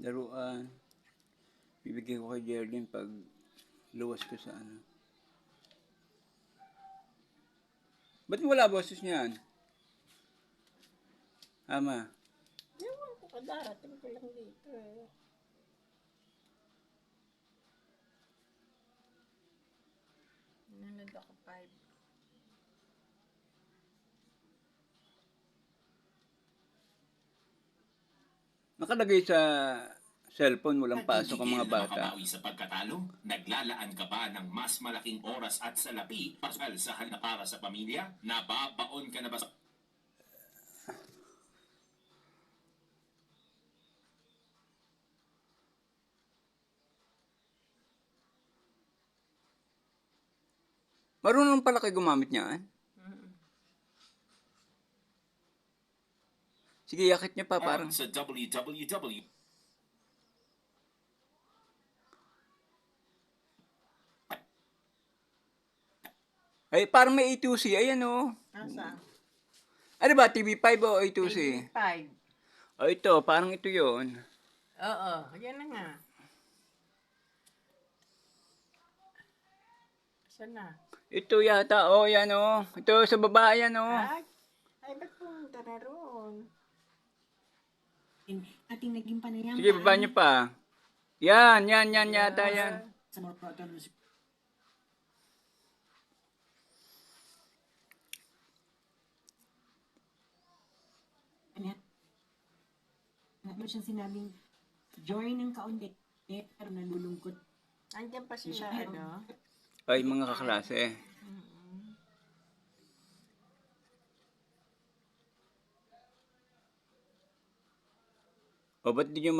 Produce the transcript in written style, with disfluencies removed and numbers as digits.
Laruan. Bibigay ko kay Jerlyn pag luwas ko sa ano. Ba't wala boses niyan? Ama. Ewan ko, kadarating ko lang dito eh. Nanood ako 5. Nakalagay sa cellphone, walang pasok ang mga Nagigil na bata. makabawi sa pagkatalo? Naglalaan ka ba ng mas malaking oras at salapi pasal sa halina para sa pamilya? Nababaon ka na ba sa... Marunong pala kayo gumamit niyan? Sige, yakit niya pa parang... Sa www. Ay, parang may A2C. Ayan o. Asa? Ano ba? TV5 o A2C? 5. O ito, parang ito yon. Oo, yan na nga. Saan na? Ito yata. O, yan o. Ito sa baba, yan o. Ay, ba't pumunta na roon? Ating naging panayam. Sige, baba niyo pa. Yan yata yan. Sa mga autonomous. Ano mo siyang sinabing joy ng kaunti pero nalulungkot. Andiyan pa sila, ano? Ay, mga kaklase. O, ba't di nyo